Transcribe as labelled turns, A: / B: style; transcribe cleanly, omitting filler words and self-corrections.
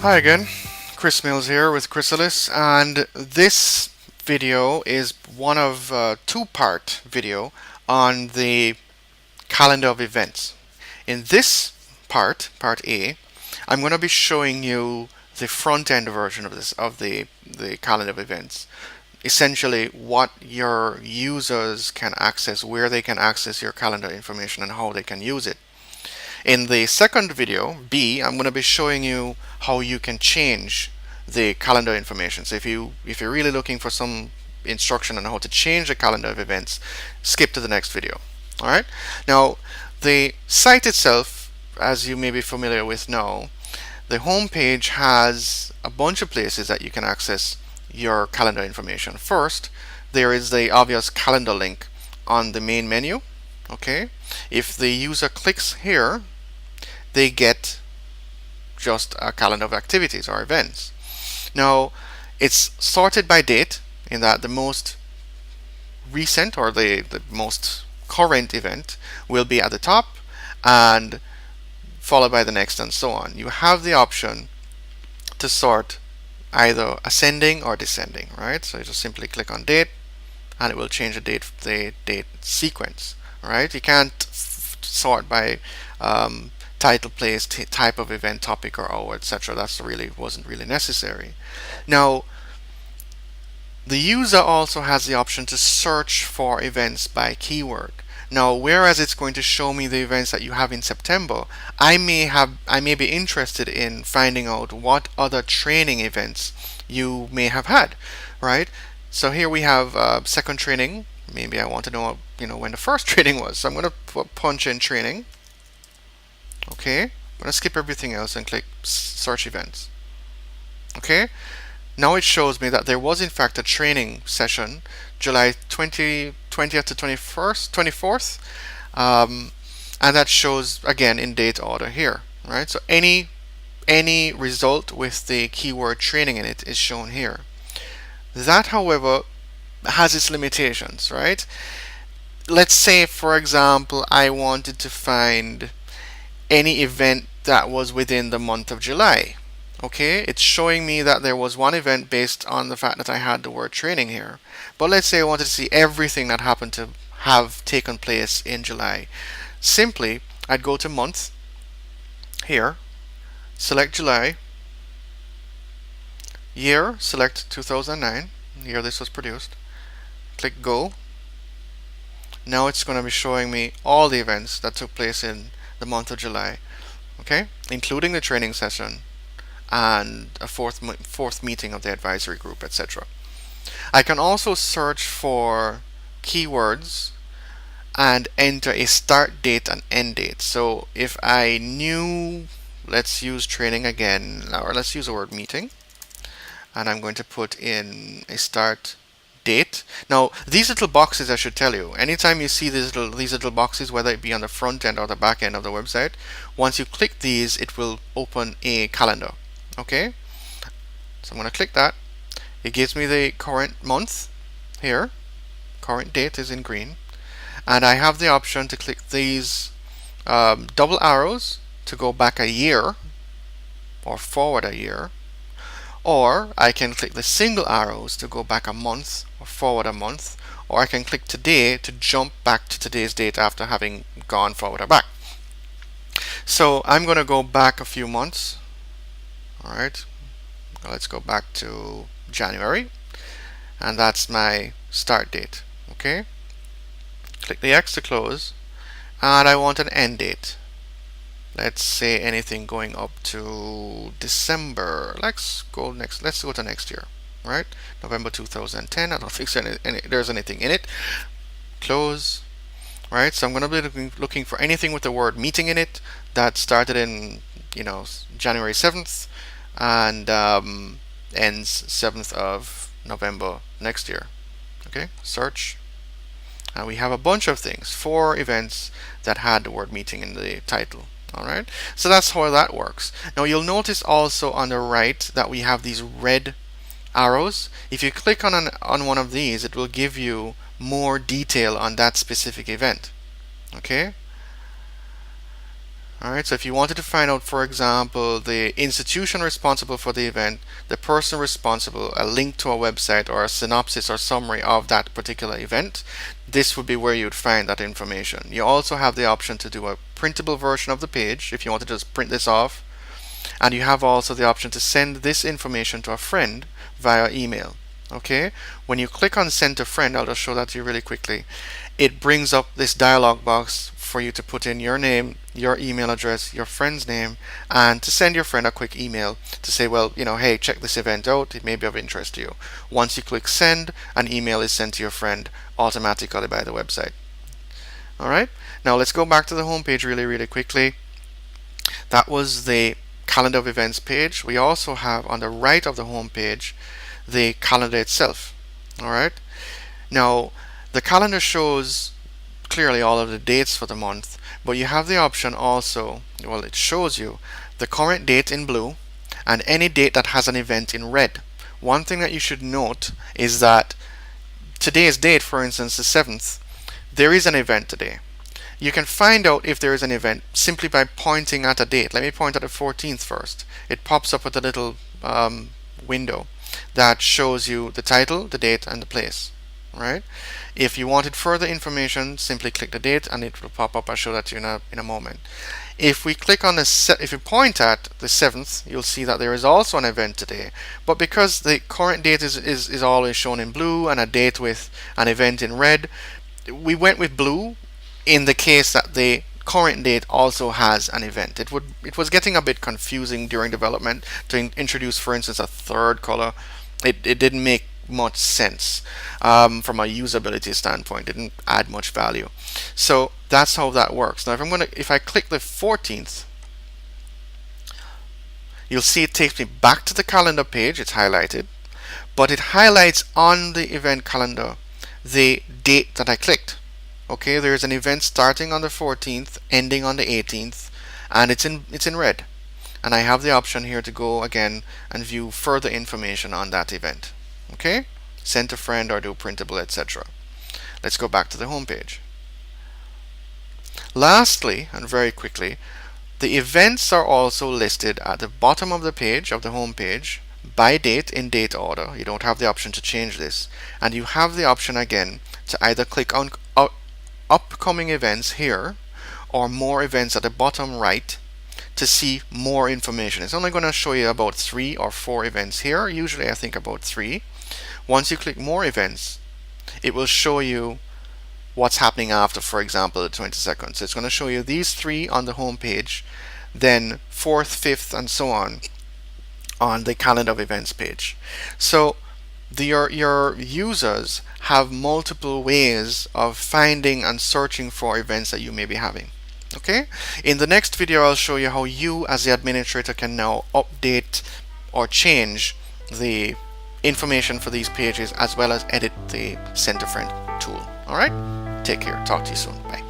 A: Hi again, Chris Mills here with Chrysalis, and this video is one of two-part video on the calendar of events. In this part A, I'm going to be showing you the front-end version of the calendar of events. Essentially, what your users can access, where they can access your calendar information, and how they can use it. In the second video, B, I'm going to be showing you how you can change the calendar information. So if you're really looking for some instruction on how to change the calendar of events, skip to the next video. All right. Now, the site itself, as you may be familiar with now, the home page has a bunch of places that you can access your calendar information. First, there is the obvious calendar link on the main menu. Okay. If the user clicks here, they get just a calendar of activities or events. Now, it's sorted by date in that the most recent or the most current event will be at the top and followed by the next and so on. You have the option to sort either ascending or descending, right? So you just simply click on date and it will change the date sequence, right? You can't sort by title, place, type of event, topic, or hour, etc. That's wasn't really necessary. Now, the user also has the option to search for events by keyword. Now, whereas it's going to show me the events that you have in September, I may be interested in finding out what other training events you may have had, right? So here we have second training. Maybe I want to know, when the first training was. So I'm going to punch in training. Okay, I'm going to skip everything else and click search events. Okay, now it shows me that there was in fact a training session July 20th to 24th, and that shows again in date order here, right? So any result with the keyword training in it is shown here. That, however, has its limitations, right? Let's say, for example, I wanted to find any event that was within the month of July. Okay, it's showing me that there was one event based on the fact that I had the word training here. But let's say I wanted to see everything that happened to have taken place in July. Simply, I'd go to month here, select July, year, select 2009, year this was produced, click go. Now it's going to be showing me all the events that took place in the month of July, okay, including the training session and a fourth meeting of the advisory group, etc. I can also search for keywords and enter a start date and end date. So if I knew, let's use training again, or let's use the word meeting, and I'm going to put in a start date. Now, these little boxes, I should tell you, anytime you see these little boxes, whether it be on the front end or the back end of the website, once you click these, it will open a calendar. Okay, so I'm going to click that. It gives me the current month here. Current date is in green, and I have the option to click these double arrows to go back a year or forward a year, or I can click the single arrows to go back a month or forward a month, or I can click today to jump back to today's date after having gone forward or back. So I'm going to go back a few months. All right, let's go back to January, and that's my start date. Okay, click the X to close, and I want an end date. Let's say anything going up to December. Let's go to next year, right? November 2010. I don't think there's anything in it. Close. Right. So I'm going to be looking for anything with the word meeting in it that started in January 7th and ends 7th of November next year. Okay. Search. And we have a bunch of things. 4 events that had the word meeting in the title. Alright, so that's how that works. Now you'll notice also on the right that we have these red arrows. If you click on one of these, it will give you more detail on that specific event. Okay, Alright, so if you wanted to find out, for example, the institution responsible for the event, the person responsible, a link to a website, or a synopsis or summary of that particular event, this would be where you'd find that information. You also have the option to do a printable version of the page if you want to just print this off, and you have also the option to send this information to a friend via email. Okay, when you click on send to friend, I'll just show that to you really quickly. It brings up this dialog box for you to put in your name, your email address, your friend's name, and to send your friend a quick email to say, well, hey, check this event out, it may be of interest to you. Once you click send, an email is sent to your friend automatically by the website. Alright, now let's go back to the home page really quickly. That was the calendar of events page. We also have on the right of the home page the calendar itself. Alright, now the calendar shows clearly all of the dates for the month, but you have the option also, well, it shows you the current date in blue and any date that has an event in red. One thing that you should note is that today's date, for instance, the 7th, there is an event today. You can find out if there is an event simply by pointing at a date. Let me point at the 14th first. It pops up with a little window that shows you the title, the date, and the place. Right? If you wanted further information, simply click the date and it will pop up. I'll show that to you in a moment. If we click on if you point at the 7th, you'll see that there is also an event today. But because the current date is always shown in blue and a date with an event in red, we went with blue in the case that the current date also has an event. It was getting a bit confusing during development to introduce, for instance, a third color. It didn't make much sense from a usability standpoint. It didn't add much value. So that's how that works. Now if I click the 14th, you'll see it takes me back to the calendar page. It's highlighted, but it highlights on the event calendar the date that I clicked. Okay, there's an event starting on the 14th, ending on the 18th, and it's in red. And I have the option here to go again and view further information on that event. Okay, send to friend or do printable, etc. Let's go back to the home page. Lastly, and very quickly, the events are also listed at the bottom of the page, of the home page, by date in date order. You don't have the option to change this, and you have the option again to either click on upcoming events here or more events at the bottom right to see more information. It's only going to show you about 3 or 4 events here, usually I think about 3. Once you click more events, it will show you what's happening after, for example, the 22nd. So it's going to show you these 3 on the home page, then 4th, 5th, and so on the calendar of events page. So your users have multiple ways of finding and searching for events that you may be having. Okay? In the next video, I'll show you how you as the administrator can now update or change the information for these pages as well as edit the Send to Friend tool. Alright? Take care. Talk to you soon. Bye.